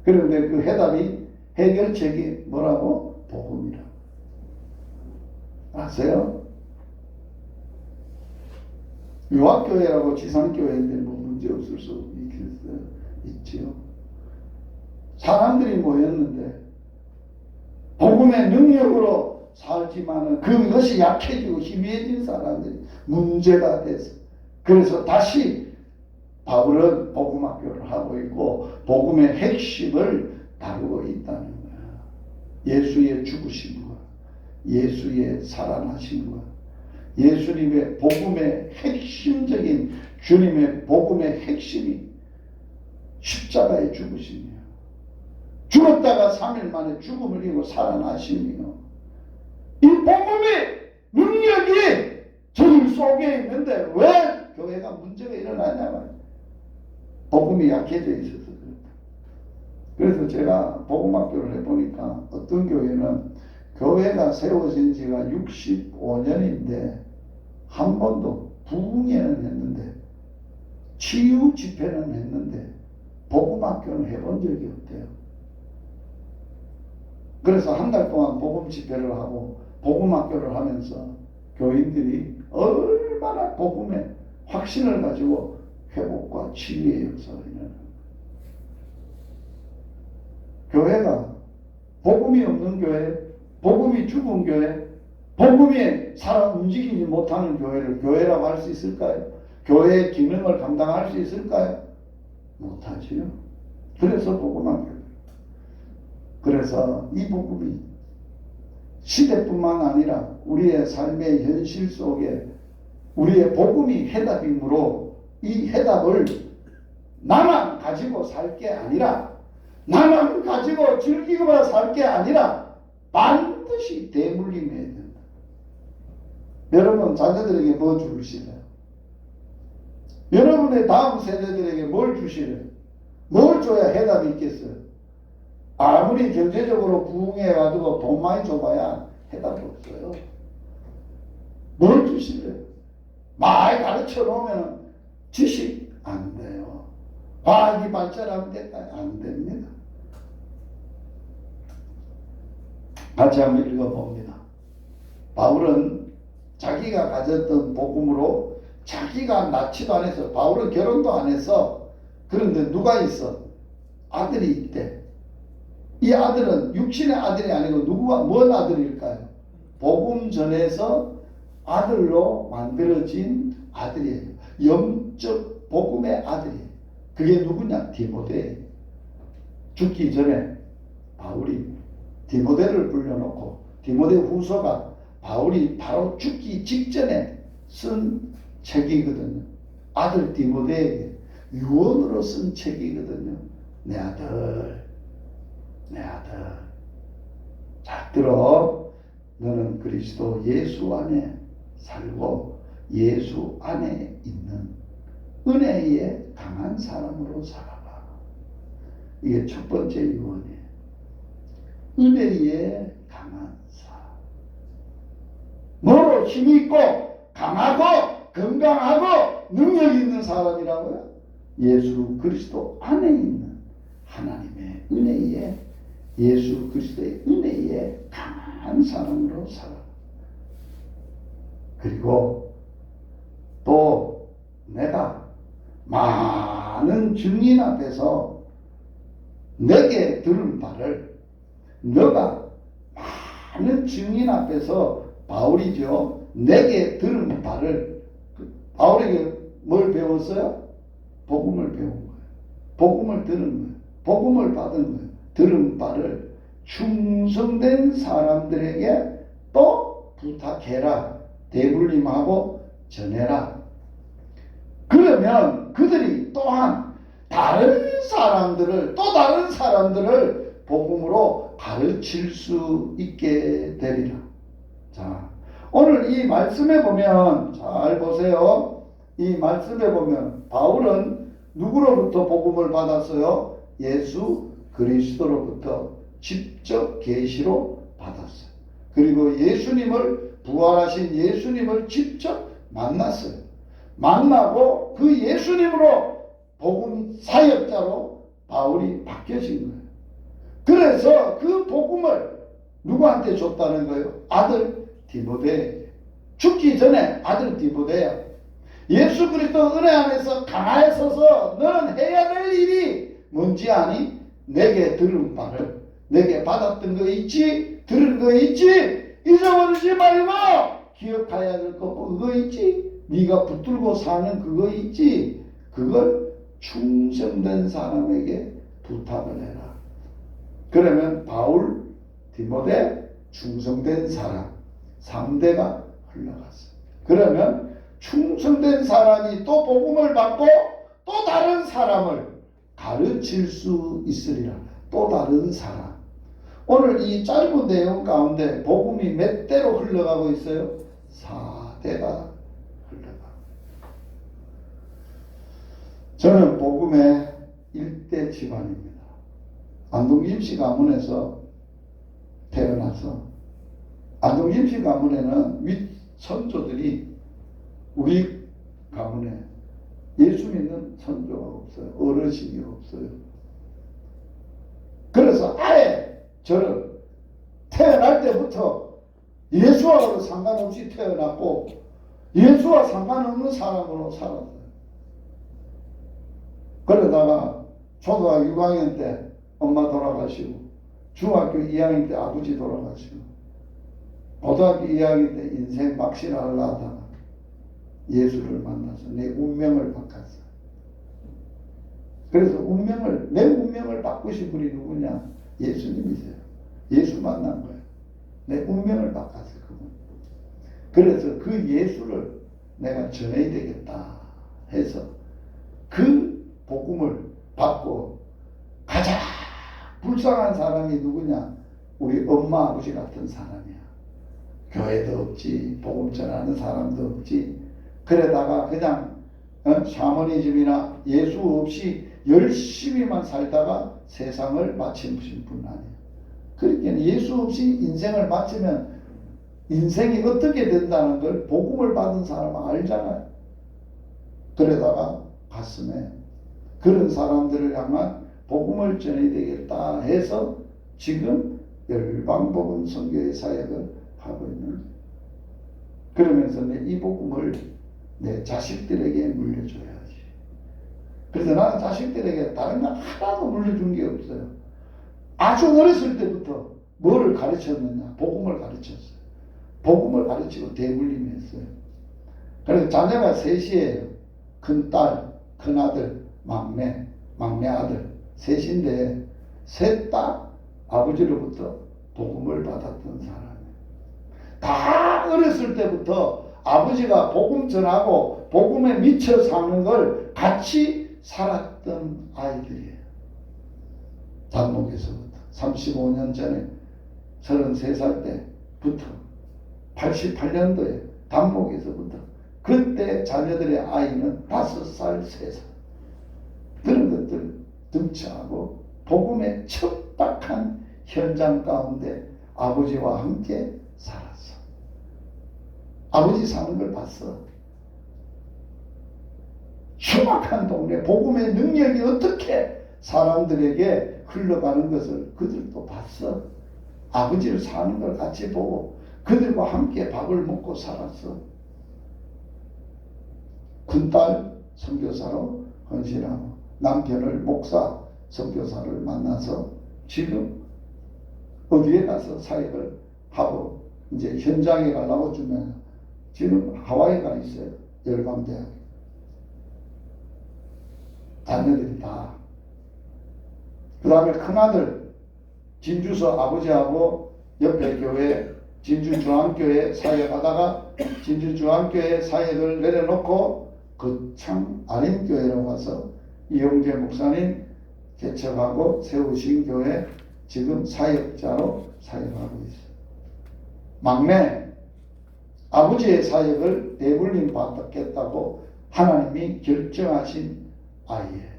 그런데 그 해답이, 해결책이 뭐라고? 복음이라. 아세요? 유학교회라고 지상교회인데 뭐 문제 없을 수 있지요. 사람들이 모였는데 복음의 능력으로 살지만은 그것이 약해지고 희미해진 사람들이 문제가 돼서, 그래서 다시 바울은 복음학교를 하고 있고 복음의 핵심을 다루고 있다는 거야. 예수의 죽으심과 예수의 살아나심과 예수님의 복음의 핵심적인, 주님의 복음의 핵심이 십자가의 죽으심이에요. 죽었다가 3일 만에 죽음을 이기고 살아나심이요. 이 복음의 능력이 저들 속에 있는데 왜 교회가 문제가 일어나냐 말이에요. 복음이 약해져 있어서 그렇다. 그래서 제가 복음학교를 해보니까 어떤 교회는 교회가 세워진 지가 65년인데 한 번도 부흥회는 했는데 치유 집회는 했는데 복음학교는 해본 적이 없대요. 그래서 한 달 동안 복음 집회를 하고 복음학교를 하면서 교인들이 얼마나 복음의 확신을 가지고 회복과 치유의 역사가 일어나는 교회가 복음이 없는 교회, 복음이 죽은 교회, 복음이 사람 움직이지 못하는 교회를 교회라고 할 수 있을까요? 교회의 기능을 감당할 수 있을까요? 못하지요. 그래서 복음학교. 그래서 이 복음이 시대뿐만 아니라 우리의 삶의 현실 속에 우리의 복음이 해답이므로 이 해답을 나만 가지고 살 게 아니라, 나만 가지고 즐기고만 살 게 아니라 반드시 대물림해야 된다. 여러분 자녀들에게 뭐 주실래요? 여러분의 다음 세대들에게 뭘 주실래요? 뭘 줘야 해답이 있겠어요? 아무리 경제적으로 부흥해가지고 돈 많이 줘봐야 해답이 없어요. 뭘 주실래요? 많이 가르쳐 놓으면 지식 안 돼요. 과학이 발전하면 될까요? 안 됩니다. 같이 한번 읽어봅니다. 바울은 자기가 가졌던 복음으로 자기가 낳지도 안 했어. 바울은 결혼도 안 했어. 그런데 누가 있어? 아들이 있대. 이 아들은 육신의 아들이 아니고 누구가 뭔 아들일까요? 복음 전에서 아들로 만들어진 아들이에요. 영적 복음의 아들이에요. 그게 누구냐? 디모데. 죽기 전에 바울이 디모데를 불러놓고 디모데 후서가 바울이 바로 죽기 직전에 쓴 책이거든요. 아들 디모데에게 유언으로 쓴 책이거든요. 내 아들, 내 아들, 잘 들어. 너는 그리스도 예수 안에 살고 예수 안에 있는 은혜의 강한 사람으로 살아라. 이게 첫 번째 유언이에요. 은혜의 강한 사람. 뭐로 힘이 있고 강하고 건강하고 능력 있는 사람이라고요? 예수 그리스도 안에 있는 하나님의 은혜의, 예수 그리스도의 은혜의 강한 사람으로 살아. 그리고 또 내가 많은 증인 앞에서 내게 들은 바를, 너가 많은 증인 앞에서 바울이죠. 내게 들은 바를, 바울에게 뭘 배웠어요? 복음을 배운 거예요. 복음을 들은 거예요. 복음을 받은 거예요. 들은 바를 충성된 사람들에게 또 부탁해라. 대물림하고 전해라. 그러면 그들이 또한 다른 사람들을, 또 다른 사람들을 복음으로 가르칠 수 있게 되리라. 자, 오늘 이 말씀에 보면, 잘 보세요. 이 말씀에 보면 바울은 누구로부터 복음을 받았어요? 예수 그리스도로부터 직접 계시로 받았어요. 그리고 예수님을, 부활하신 예수님을 직접 만났어요. 만나고 그 예수님으로 복음 사역자로 바울이 바뀌어진 거예요. 그래서 그 복음을 누구한테 줬다는 거예요? 아들 디모데. 죽기 전에 아들 디모데야. 예수 그리스도 은혜 안에서 강하에 서서 너는 해야 될 일이 뭔지 아니? 내게 들은 바를, 내게 받았던 거 있지? 들은 거 있지? 잊어버리지 말고 기억해야 될 거 그거 있지? 네가 붙들고 사는 그거 있지? 그걸 충성된 사람에게 부탁을 해라. 그러면 바울, 디모데, 충성된 사람 3대가 흘러갔어. 그러면 충성된 사람이 또 복음을 받고 또 다른 사람을 가르칠 수 있으리라. 또 다른 사람. 오늘 이 짧은 내용 가운데 복음이 몇 대로 흘러가고 있어요? 4대가 흘러가고. 저는 복음의 1대 집안입니다. 안동김씨 가문에서 태어나서 안동김씨 가문에는 윗 선조들이 우리 가문에 예수 믿는 선조가 없어요. 어르신이 없어요. 그래서 아예 저는 태어날 때부터 예수하고 상관없이 태어났고 예수와 상관없는 사람으로 살았어요. 그러다가 초등학교 6학년 때 엄마 돌아가시고 중학교 2학년 때 아버지 돌아가시고 고등학교 2학년 때 인생 막신하려 하다가 예수를 만나서 내 운명을 바꿨어. 그래서 내 운명을 바꾸신 분이 누구냐? 예수님이세요. 예수 만난 거예요. 내 운명을 바꿨어, 그분. 그래서 그 예수를 내가 전해야 되겠다 해서 그 복음을 받고 가장 불쌍한 사람이 누구냐? 우리 엄마 아버지 같은 사람이야. 교회도 없지, 복음 전하는 사람도 없지. 그러다가 그냥 샤머니즘이나 예수 없이 열심히만 살다가 세상을 마치신 분 아니에요. 그러니까 예수 없이 인생을 마치면 인생이 어떻게 된다는 걸 복음을 받은 사람은 알잖아요. 그러다가 가슴에 그런 사람들을 향한 복음을 전해야 되겠다 해서 지금 열방복음 선교의 사역을 하고 있는 거예요. 그러면서 이 복음을 내 자식들에게 물려줘야지. 그래서 나는 자식들에게 다른 거 하나도 물려준 게 없어요. 아주 어렸을 때부터 뭐를 가르쳤느냐? 복음을 가르쳤어요. 복음을 가르치고 대물림했어요. 그래서 자녀가 셋이에요. 큰딸, 큰아들, 막내 아들 셋인데 셋 다 아버지로부터 복음을 받았던 사람이에요. 다 어렸을 때부터 아버지가 복음 전하고 복음에 미쳐 사는 걸 같이 살았던 아이들이에요. 단목에서부터 35년 전에 33살 때부터 88년도에 단목에서부터 그때 자녀들의 아이는 5살, 3살 그런 것들 등쳐하고 복음의 척박한 현장 가운데 아버지와 함께 살았어. 아버지 사는 걸 봤어. 흉악한 동네 복음의 능력이 어떻게 사람들에게 흘러가는 것을 그들도 봤어. 아버지를 사는 걸 같이 보고 그들과 함께 밥을 먹고 살았어. 큰딸 선교사로 헌신하고 남편을 목사 선교사를 만나서 지금 어디에 가서 사역을 하고 이제 현장에 가려고 주면 지금 하와이에 가 있어요. 열방대학. 자녀들이 다. 그 다음에 큰아들 진주서 아버지하고 옆에 교회 진주중앙교회 사역하다가 진주중앙교회 사역을 내려놓고 거창 아림교회로 가서 이용재 목사님 개척하고 세우신 교회 지금 사역자로 사역하고 있어요. 막내 아버지의 사역을 대물림 받겠다고 하나님이 결정하신 아이예요.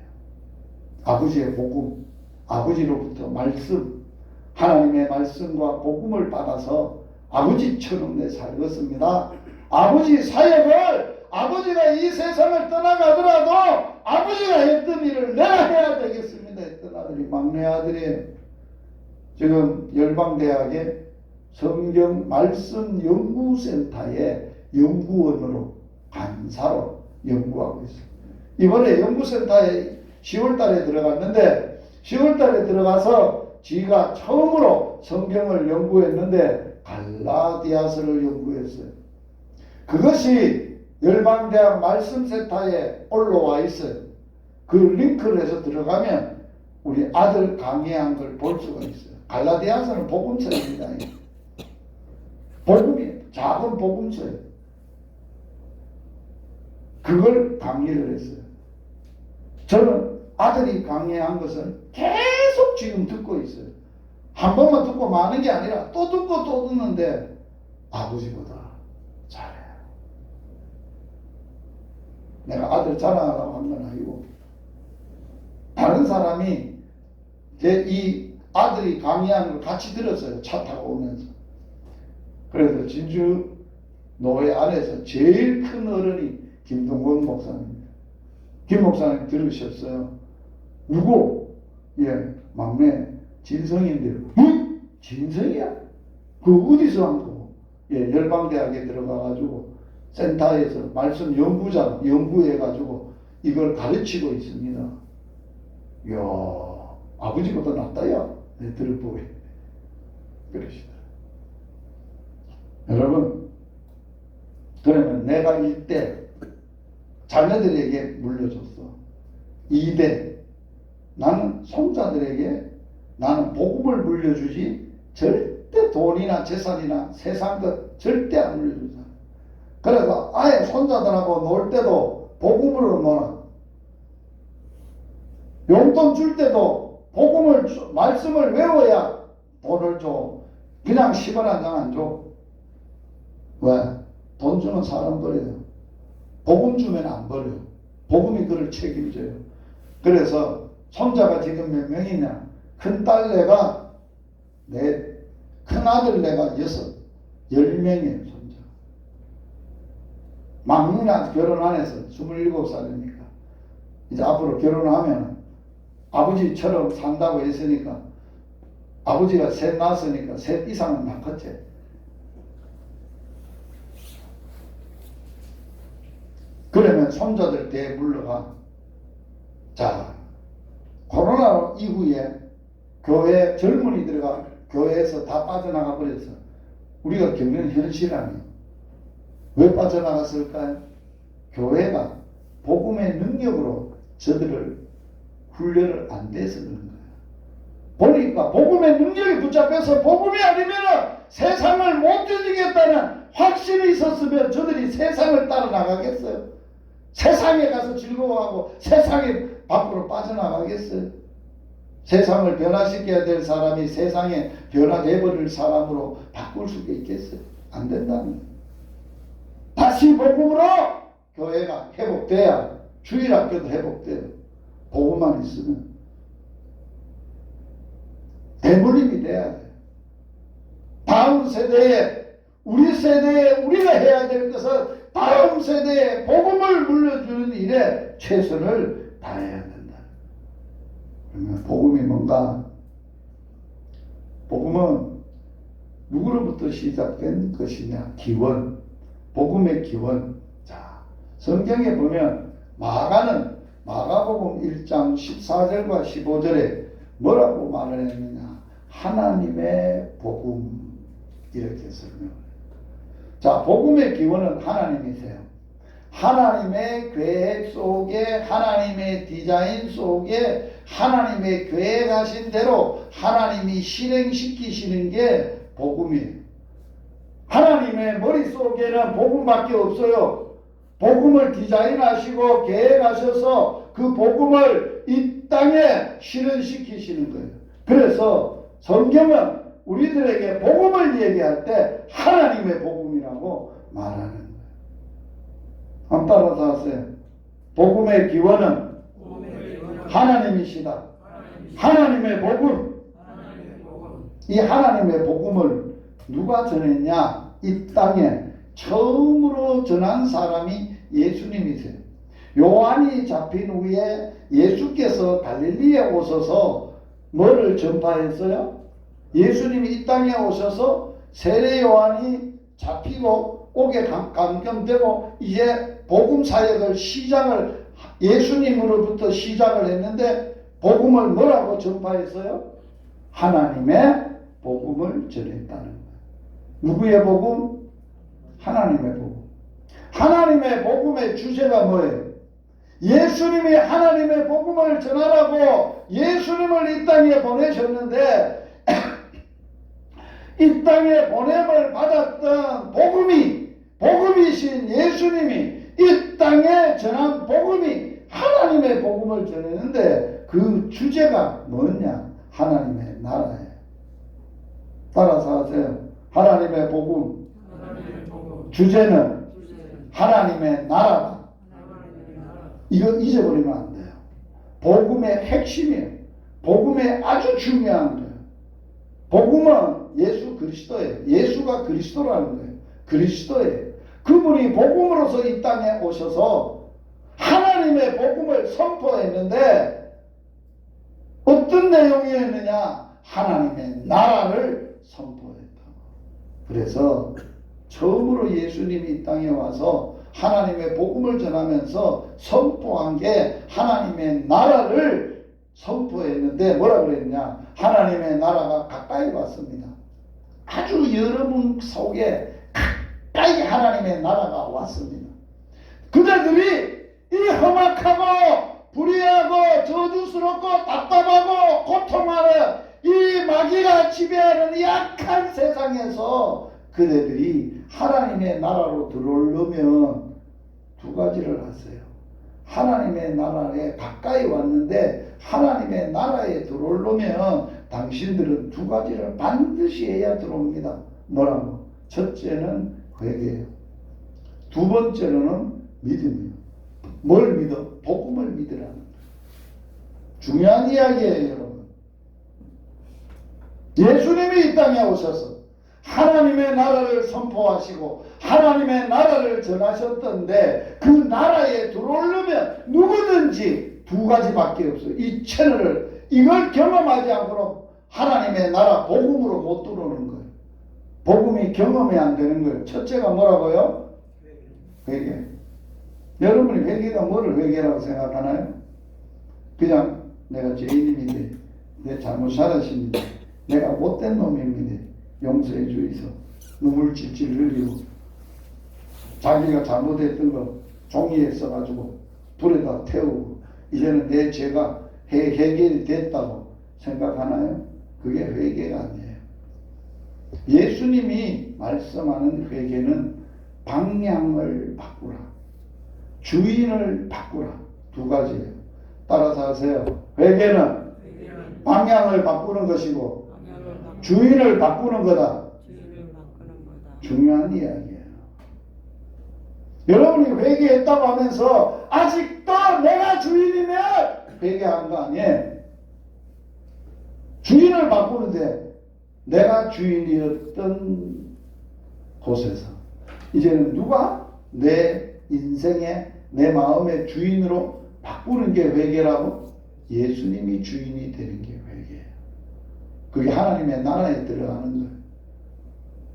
아버지의 복음, 아버지로부터 말씀, 하나님의 말씀과 복음을 받아서 아버지처럼 내 살겠습니다. 아버지 사역을 아버지가 이 세상을 떠나가더라도 아버지가 했던 일을 내가 해야 되겠습니다 했던 아들이 막내 아들이에요. 지금 열방대학에 성경 말씀 연구센터의 연구원으로 간사로 연구하고 있어요. 이번에 연구센터에 10월달에 들어갔는데 10월달에 들어가서 지가 처음으로 성경을 연구했는데 갈라디아서를 연구했어요. 그것이 열방대학 말씀센터에 올라와 있어요. 그 링크를 해서 들어가면 우리 아들 강의한 걸 볼 수가 있어요. 갈라디아서는 복음서입니다. 복음이 작은 복음서예요. 그걸 강의를 했어요. 저는 아들이 강의한 것을 계속 지금 듣고 있어요. 한 번만 듣고 마는 게 아니라 또 듣고 또 듣는데 아버지보다 잘해요. 내가 아들 자랑하라고 한 건 아니고 다른 사람이 제 이 아들이 강의하는 걸 같이 들었어요. 차 타고 오면서. 그래서 진주 노회 안에서 제일 큰 어른이 김동건 목사님입니다. 김 목사님 들으셨어요? 누구? 예, 막내 진성인데요. 응? 진성이야? 그 어디서 한 거? 예, 열방대학에 들어가가지고 센터에서 말씀 연구자 연구해가지고 이걸 가르치고 있습니다. 이야, 아버지보다 낫다야. 내 들어보게 그러시더라. 여러분, 그러면 내가 1대 자녀들에게 물려줬어. 2대 나는 손자들에게 나는 복음을 물려주지 절대 돈이나 재산이나 세상 것 절대 안 물려주잖아. 그래서 아예 손자들하고 놀 때도 복음으로 놀아. 용돈 줄 때도 복음을 말씀을 외워야 돈을 줘. 그냥 10원 한 장 안 줘. 왜? 돈 주면 사람 버려요. 복음 주면 안 버려요. 복음이 그를 책임져요. 그래서 손자가 지금 몇 명이냐? 큰딸내가 큰아들내가 10명이에요. 손자. 막내가 결혼 안 해서 27살이니까 이제 앞으로 결혼하면 아버지처럼 산다고 했으니까 아버지가 셋 낳았으니까 셋 이상은 낳겠지. 그러면 손자들 대 물러가. 자, 코로나 이후에 교회 젊은이들과 교회에서 다 빠져나가 버렸어. 우리가 겪는 현실 아니에요. 왜 빠져나갔을까요? 교회가 복음의 능력으로 저들을 훈련을 안 돼서 그런 거예요. 보니까 복음의 능력이 붙잡혀서 복음이 아니면 세상을 못 뒤지겠다는 확신이 있었으면 저들이 세상을 따라 나가겠어요? 세상에 가서 즐거워하고 세상에 밖으로 빠져나가겠어요? 세상을 변화시켜야 될 사람이 세상에 변화돼버릴 사람으로 바꿀 수가 있겠어요? 안 된다는 거예요. 다시 복음으로 교회가 회복돼야 주일학교도 회복돼요. 복음만 있으면 대물림이 돼야 돼요. 다음 세대에 우리 세대에 우리가 해야 될 것은 다음 세대에 복음을 물려주는 일에 최선을 다해야 된다. 그러면 복음이 뭔가? 복음은 누구로부터 시작된 것이냐? 기원. 복음의 기원. 자, 성경에 보면 마가복음 1장 14절과 15절에 뭐라고 말을 했느냐? 하나님의 복음. 이렇게 설명을. 자, 복음의 기원은 하나님이세요. 하나님의 계획 속에, 하나님의 디자인 속에, 하나님의 계획하신 대로 하나님이 실행시키시는 게 복음이에요. 하나님의 머릿속에는 복음밖에 없어요. 복음을 디자인하시고 계획하셔서 그 복음을 이 땅에 실현시키시는 거예요. 그래서 성경은 우리들에게 복음을 얘기할 때 하나님의 복음이라고 말하는 거예요. 한번 따라서 하세요. 복음의 기원은 하나님이시다. 하나님의 복음. 이 하나님의 복음을 누가 전했냐? 이 땅에 처음으로 전한 사람이 예수님이세요. 요한이 잡힌 후에 예수께서 갈릴리에 오셔서 뭐를 전파했어요? 예수님이 이 땅에 오셔서 세례 요한이 잡히고 옥에 감금되고 이제 복음 사역을 시작을 예수님으로부터 시작을 했는데 복음을 뭐라고 전파했어요? 하나님의 복음을 전했다는 거예요. 누구의 복음? 하나님의 복음. 하나님의 복음의 주제가 뭐예요? 예수님이 하나님의 복음을 전하라고 예수님을 이 땅에 보내셨는데 이 땅에 보냄을 받았던 복음이신 예수님이 이 땅에 전한 복음이 하나님의 복음을 전했는데 그 주제가 뭐냐? 하나님의 나라예요. 따라서 하세요. 하나님의 복음. 주제는 하나님의 나라다. 이거 잊어버리면 안 돼요. 복음의 핵심이에요. 복음의 아주 중요한 거예요. 복음은 예수 그리스도예요. 예수가 그리스도라는 거예요. 그리스도예요. 그분이 복음으로서 이 땅에 오셔서 하나님의 복음을 선포했는데 어떤 내용이었느냐? 하나님의 나라를 선포했다. 그래서 처음으로 예수님이 이 땅에 와서 하나님의 복음을 전하면서 선포한 게 하나님의 나라를 선포했는데 뭐라 그랬냐? 하나님의 나라가 가까이 왔습니다. 아주 여러분 속에 가까이 하나님의 나라가 왔습니다. 그들이 이 험악하고 불의하고 저주스럽고 답답하고 고통하는 이 마귀가 지배하는 이 악한 세상에서 그들이 하나님의 나라로 들어오려면 두 가지를 하세요. 하나님의 나라에 가까이 왔는데 하나님의 나라에 들어오려면 당신들은 두 가지를 반드시 해야 들어옵니다. 뭐라고? 첫째는 회개예요. 두 번째로는 믿음이에요. 뭘 믿어? 복음을 믿으라는 거예요. 중요한 이야기예요, 여러분. 예수님이 이 땅에 오셔서 하나님의 나라를 선포하시고 하나님의 나라를 전하셨던데 그 나라에 들어오려면 누구든지 두 가지밖에 없어요. 이 채널을 이걸 경험하지 않고는 하나님의 나라 복음으로 못 들어오는 거예요. 복음이 경험이 안 되는 거예요. 첫째가 뭐라고요? 회개. 여러분이 회개가 뭐를 회개라고 생각하나요? 그냥 내가 죄인입니다. 내 잘못 살았습니다. 내가 못된 놈입니다. 용서해 주이소. 눈물 찔찔 흘리고 자기가 잘못했던 거 종이에 써가지고 불에다 태우고 이제는 내 죄가 해결이 됐다고 생각하나요? 그게 회개가 아니에요. 예수님이 말씀하는 회개는 방향을 바꾸라, 주인을 바꾸라, 두 가지예요. 따라서 하세요. 회개는 방향을 바꾸는 것이고 주인을 바꾸는 거다. 중요한 이야기예요. 여러분이 회개했다고 하면서 아직도 내가 주인이면 회개한 거 아니에요. 주인을 바꾸는데 내가 주인이었던 곳에서 이제는 누가 내 인생의 내 마음의 주인으로 바꾸는 게 회개라고? 예수님이 주인이 되는 게 회개예요. 그게 하나님의 나라에 들어가는 거예요.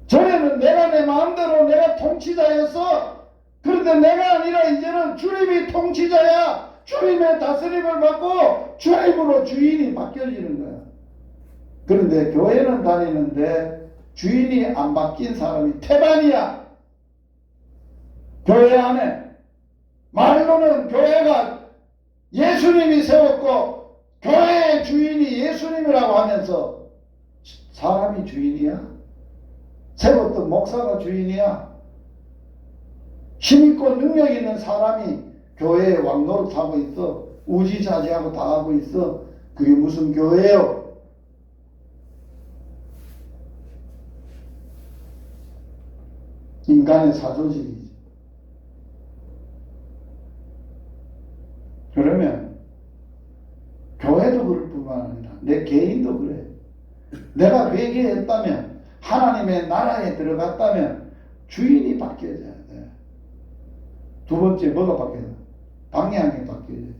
전에는 내가 내 마음대로 내가 통치자였어. 그런데 내가 아니라 이제는 주님이 통치자야. 주님의 다스림을 받고 주님으로 주인이 바뀌어지는 거야. 그런데 교회는 다니는데 주인이 안 바뀐 사람이 태반이야. 교회 안에 말로는 교회가 예수님이 세웠고 교회의 주인이 예수님이라고 하면서 사람이 주인이야? 세웠던 목사가 주인이야? 힘있고 능력 있는 사람이 교회의 왕노릇 하고 있어. 우지자지하고 다 하고 있어. 그게 무슨 교회요? 인간의 사조직이지. 그러면 교회도 그럴 뿐만 아니라 내 개인도 그래. 내가 회개했다면 하나님의 나라에 들어갔다면 주인이 바뀌어져야 돼. 두 번째 뭐가 바뀌어야 돼? 방향이 바뀌어야 돼.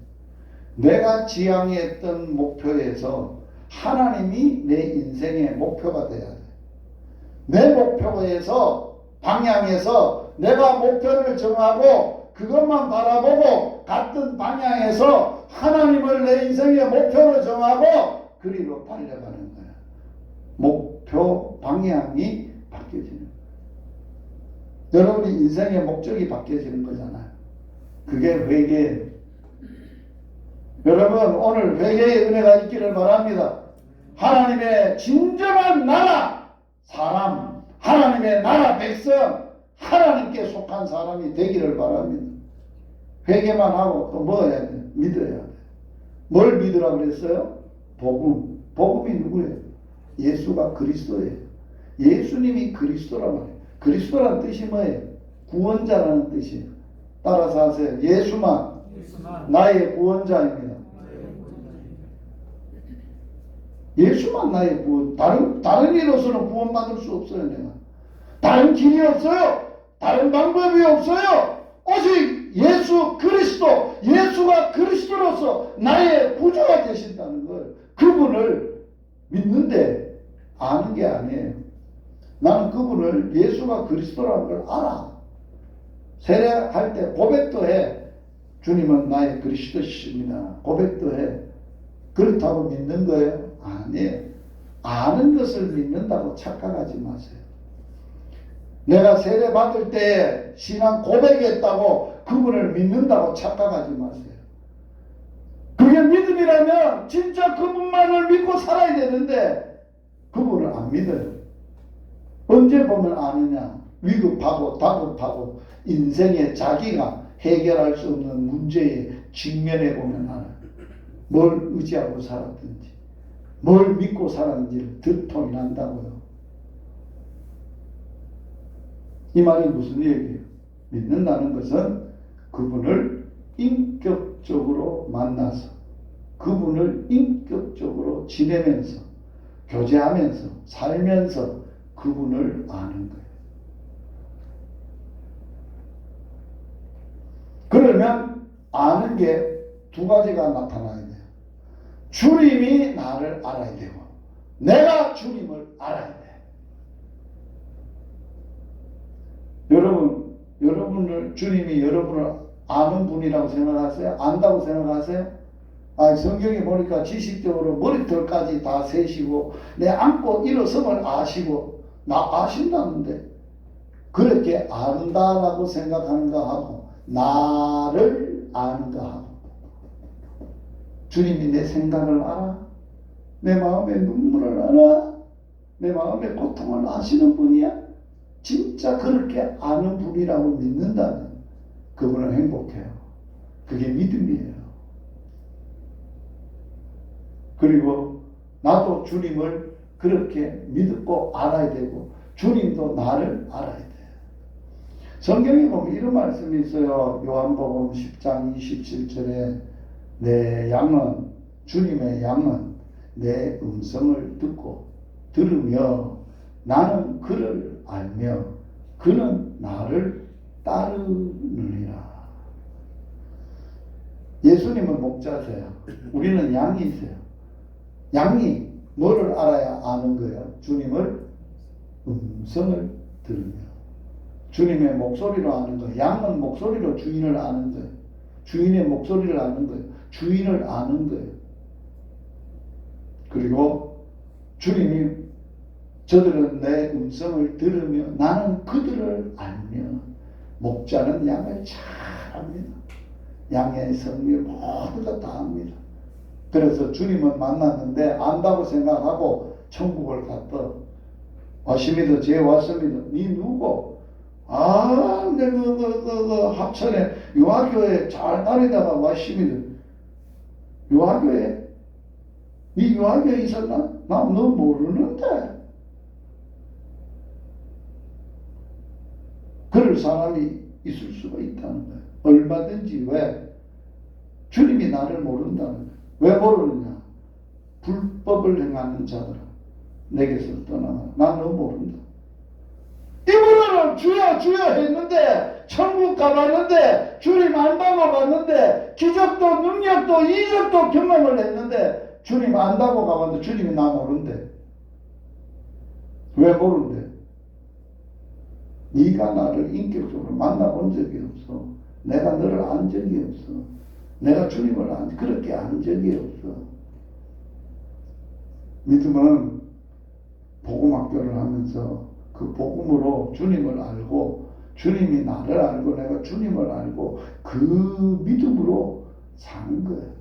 내가 지향했던 목표에서 하나님이 내 인생의 목표가 돼야 돼. 내 목표에서 방향에서 내가 목표를 정하고 그것만 바라보고 같은 방향에서 하나님을 내 인생의 목표로 정하고 그리로 달려가는 거야. 목표 방향이 바뀌어지는 거야. 여러분이 인생의 목적이 바뀌어지는 거잖아요. 그게 회개예요. 여러분 오늘 회개의 은혜가 있기를 바랍니다. 하나님의 진정한 나라 사람, 하나님의 나라 백성, 하나님께 속한 사람이 되기를 바랍니다. 회개만 하고 또 뭐 해야 돼? 믿어야 돼. 뭘 믿으라고 그랬어요? 복음. 복음이 누구예요? 예수가 그리스도예요. 예수님이 그리스도란 말이에요. 그리스도란 뜻이 뭐예요? 구원자라는 뜻이에요. 따라서 하세요. 예수만 나의 구원자입니다. 예수만 나의 구원. 다른 이로서는 구원받을 수 없어요. 내가. 다른 길이 없어요. 다른 방법이 없어요. 오직 예수 그리스도, 예수가 그리스도로서 나의 구주가 되신다는 걸, 그분을 믿는데 아는 게 아니에요. 나는 그분을, 예수가 그리스도라는 걸 알아. 세례할 때 고백도 해. 주님은 나의 그리스도이십니다. 고백도 해. 그렇다고 믿는 거예요? 아니에요. 아는 것을 믿는다고 착각하지 마세요. 내가 세례 받을 때 신앙 고백했다고 그분을 믿는다고 착각하지 마세요. 그게 믿음이라면 진짜 그분만을 믿고 살아야 되는데 그분을 안 믿어요. 언제 보면 아느냐? 위급하고 다급하고 인생에 자기가 해결할 수 없는 문제에 직면해 보면 알아요. 뭘 의지하고 살았든지 뭘 믿고 살았는지를 들통이 난다고요. 이 말이 무슨 얘기예요? 믿는다는 것은 그분을 인격적으로 만나서 그분을 인격적으로 지내면서 교제하면서 살면서 그분을 아는 거예요. 그러면 아는 게 두 가지가 나타나야 돼요. 주님이 나를 알아야 되고 내가 주님을 알아야 돼. 여러분을 주님이 여러분을 아는 분이라고 생각하세요? 안다고 생각하세요? 성경에 보니까 지식적으로 머리털까지 다 세시고 내 안고 일어섬을 아시고 나 아신다는데 그렇게 안다라고 생각하는가 하고 나를 아는가 하고 주님이 내 생각을 알아? 내 마음의 눈물을 알아? 내 마음의 고통을 아시는 분이야? 진짜 그렇게 아는 분이라고 믿는다면 그분은 행복해요. 그게 믿음이에요. 그리고 나도 주님을 그렇게 믿고 알아야 되고 주님도 나를 알아야 돼요. 성경에 보면 이런 말씀이 있어요. 요한복음 10장 27절에 내 양은, 주님의 양은 내 음성을 듣고 들으며 나는 그를 알며 그는 나를 따르느니라. 예수님은 목자세요. 우리는 양이세요. 양이 뭐를 알아야 아는 거예요? 주님을 음성을 들으며 주님의 목소리로 아는 거예요. 양은 목소리로 주인을 아는 거예요. 주인의 목소리를 아는 거예요. 주인을 아는 거예요. 그리고 주님이 저들은 내 음성을 들으며 나는 그들을 알며 목자는 양을 잘 압니다. 양의 성질 모든 것 다 압니다. 그래서 주님은 만났는데 안다고 생각하고 천국을 갔다. 왔습니다. 제 왔습니다. 니 누구? 내 합천에 유아교회 잘 다니다가 왔습니다. 유아교회? 니 유아교회 있었나? 나 너 모르는데. 그럴 사람이 있을 수가 있다는 거예요. 얼마든지. 왜? 주님이 나를 모른다는 거예요. 왜 모르느냐? 불법을 행하는 자들아 내게서 떠나라. 난 너 모른다. 이분은 주여 주여 했는데 천국 가봤는데 주님 안다고 봤는데 기적도 능력도 이적도 경험을 했는데 주님 안다고 가봤는데 주님이 나 모른대. 왜 모른대? 네가 나를 인격적으로 만나본 적이 없어. 내가 너를 안 적이 없어. 내가 주님을 그렇게 안 적이 없어. 믿음은 복음학교를 하면서 그 복음으로 주님을 알고 주님이 나를 알고 내가 주님을 알고 그 믿음으로 사는 거예요.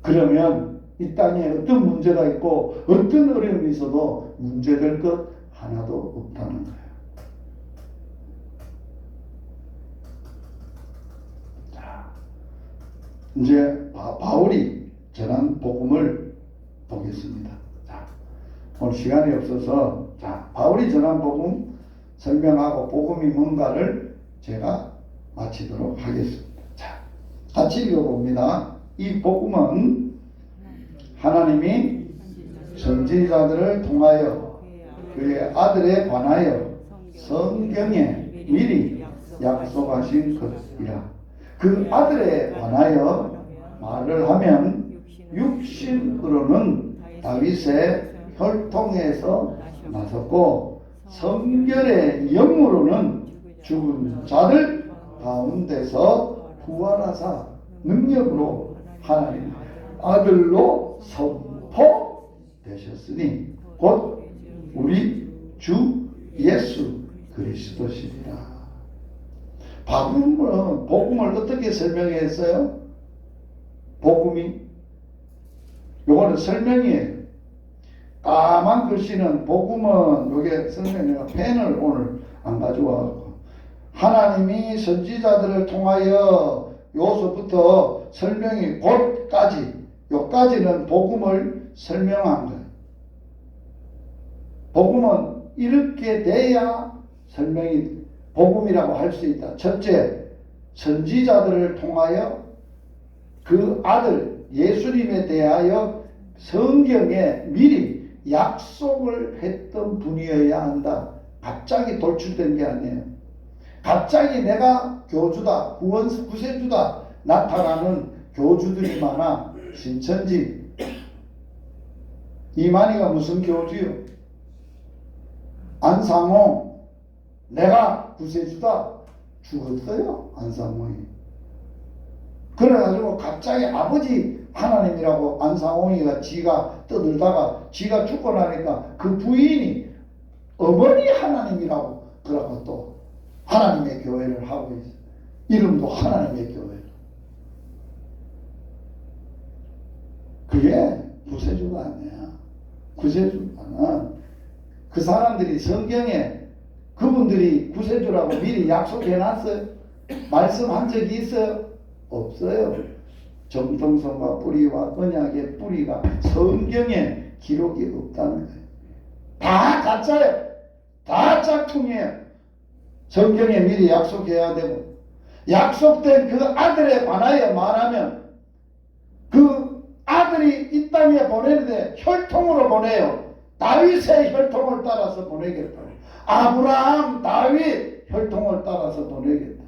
그러면 이 땅에 어떤 문제가 있고 어떤 어려움이 있어도 문제될 것 하나도 없다는 거예요. 자, 이제 바울이 전한 복음을 보겠습니다. 자, 오늘 시간이 없어서 바울이 전한 복음 설명하고 복음이 뭔가를 제가 마치도록 하겠습니다. 자, 같이 읽어봅니다. 이 복음은 하나님이 선지자들을 통하여 그의 아들에 관하여 성경에 미리 약속하신 것이라. 그 아들에 관하여 말을 하면 육신으로는 다윗의 혈통에서 나섰고 성결의 영으로는 죽은 자들 가운데서 부활하사 능력으로 하나님 아들로 선포되셨으니 곧 우리 주 예수 그리스도시리라. 복음을 어떻게 설명했어요? 복음이 요거는 설명이에요. 까만 글씨는 복음은 요게 설명이에요. 펜을 오늘 안 가져와서 하나님이 선지자들을 통하여 요서부터 설명이 곧까지 요까지는 복음을 설명한 거예요. 복음은 이렇게 돼야 설명이 복음이라고 할 수 있다. 첫째, 선지자들을 통하여 그 아들 예수님에 대하여 성경에 미리 약속을 했던 분이어야 한다. 갑자기 돌출된 게 아니에요. 갑자기 내가 교주다, 구세주다 나타나는 교주들이 많아. 신천지 이만희가 무슨 교주요? 안상홍 내가 구세주다 죽었어요. 안상홍이. 그래가지고 갑자기 아버지 하나님이라고 안상홍이가 지가 떠들다가 지가 죽고 나니까 그 부인이 어머니 하나님이라고 그러고 또 하나님의 교회를 하고 있어요. 이름도 하나님의 교회. 그게 구세주가 아니야. 구세주는 그 사람들이 성경에 그분들이 구세주라고 미리 약속해놨어요? 말씀한 적이 있어요? 없어요. 정통성과 뿌리와 언약의 뿌리가 성경에 기록이 없다는 거예요. 다 가짜예요. 다 짝퉁이에요. 성경에 미리 약속해야 되고 약속된 그 아들에 관하여 말하면 그 아들이 이 땅에 보내는데 혈통으로 보내요. 다윗의 혈통을 따라서 보내겠다. 아브라함, 다윗 혈통을 따라서 보내겠다.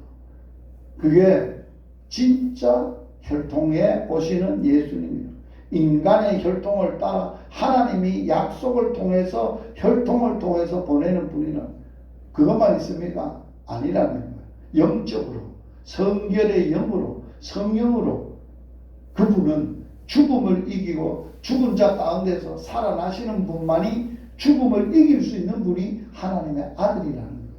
그게 진짜 혈통에 오시는 예수님이에요. 인간의 혈통을 따라 하나님이 약속을 통해서 혈통을 통해서 보내는 분이는 그것만 있습니까? 아니라는 거예요. 영적으로 성결의 영으로 성령으로 그분은 죽음을 이기고 죽은 자 가운데서 살아나시는 분만이 죽음을 이길 수 있는 분이 하나님의 아들이라는 거예요.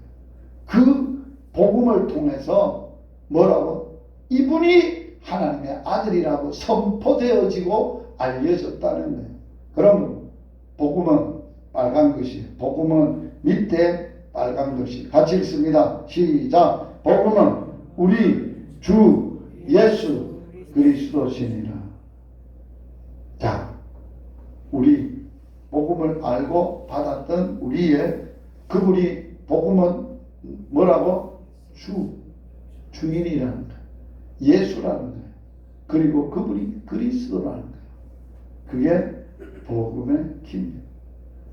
그 복음을 통해서 뭐라고? 이분이 하나님의 아들이라고 선포되어지고 알려졌다는 거예요. 그럼 복음은 빨간 글씨, 복음은 밑에 빨간 글씨. 같이 읽습니다. 시작. 복음은 우리 주 예수 그리스도시니라. 자, 우리 복음을 알고 받았던 우리의 그분이 복음은 뭐라고? 주인이라는 거예요. 예수라는 거예요. 그리고 그분이 그리스도라는 거예요. 그게 복음의 힘이에요.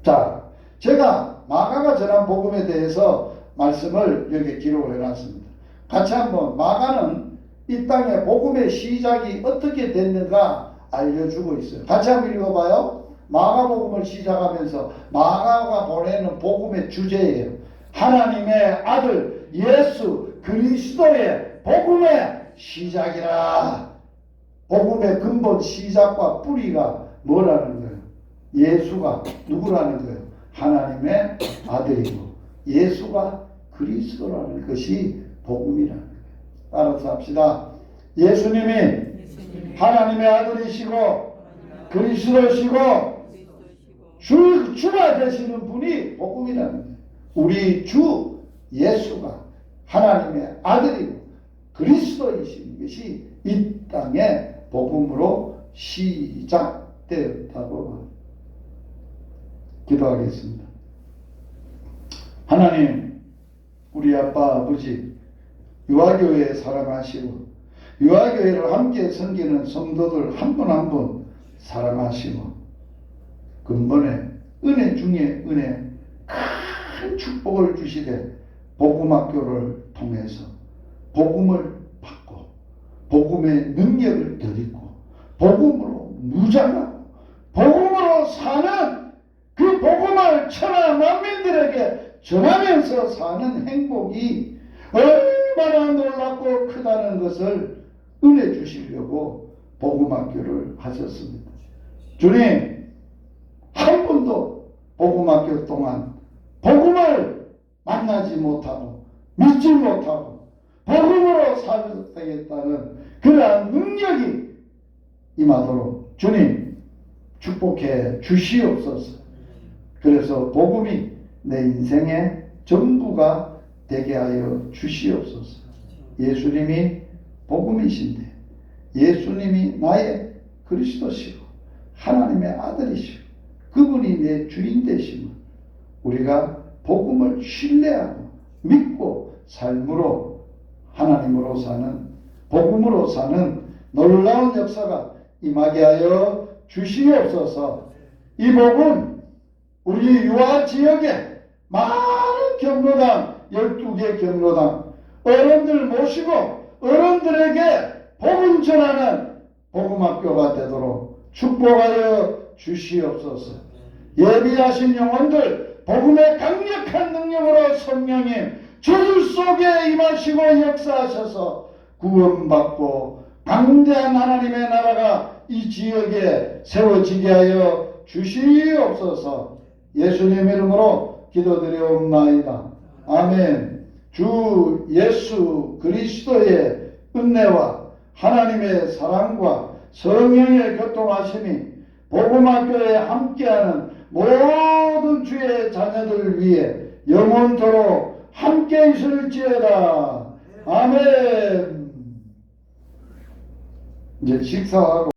자, 제가 마가가 전한 복음에 대해서 말씀을 여기 기록을 해놨습니다. 같이 한번 마가는 이 땅에 복음의 시작이 어떻게 됐는가 알려주고 있어요. 같이 한번 읽어봐요. 마가복음을 시작하면서 마가가 보내는 복음의 주제예요. 하나님의 아들 예수 그리스도의 복음의 시작이라. 복음의 근본 시작과 뿌리가 뭐라는 거예요? 예수가 누구라는 거예요? 하나님의 아들이고 예수가 그리스도라는 것이 복음이라는 거예요. 따라서 합시다. 예수님이 하나님의 아들이시고 그리스도시고 주가 되시는 분이 복음이라는 거예요. 우리 주 예수가 하나님의 아들이고 그리스도이신 것이 이 땅의 복음으로 시작되었다고 합니다. 기도하겠습니다. 하나님, 우리 아빠 아버지 유아교회 사랑하시고 유아교회를 함께 섬기는 성도들 한 분 한 분 사랑하시고 근본에 은혜 중에 은혜 큰 축복을 주시되 복음학교를 통해서 복음을 받고 복음의 능력을 덧입고 복음으로 무장하고 복음으로 사는 그 복음을 천하 만민들에게 전하면서 사는 행복이 얼마나 놀랍고 크다는 것을 은혜 주시려고 복음학교를 하셨습니다. 주님, 한 번도 복음학교 동안 복음을 만나지 못하고 믿지 못하고 복음으로 살아야겠다는 그러한 능력이 임하도록 주님 축복해 주시옵소서. 그래서 복음이 내 인생의 전부가 되게 하여 주시옵소서. 예수님이 복음이신데 예수님이 나의 그리스도시고 하나님의 아들이시고 그분이 내 주인 되심을 우리가 복음을 신뢰하고 믿고 삶으로 하나님으로 사는 복음으로 사는 놀라운 역사가 임하게 하여 주시옵소서. 이 복음 우리 유아 지역에 많은 경로당 12개 경로당 어른들 모시고 어른들에게 복음 전하는 복음학교가 되도록 축복하여 주시옵소서. 예비하신 영혼들 복음의 강력한 능력으로 성령님 저들 속에 임하시고 역사하셔서 구원받고 강대한 하나님의 나라가 이 지역에 세워지게 하여 주시옵소서. 예수님 이름으로 기도드리옵나이다. 아멘. 주 예수 그리스도의 은혜와 하나님의 사랑과 성령의 교통하심이 복음학교에 함께하는 모든 주의 자녀들 위해 영원토록 함께 있을지어다. 아멘. 이제 식사하고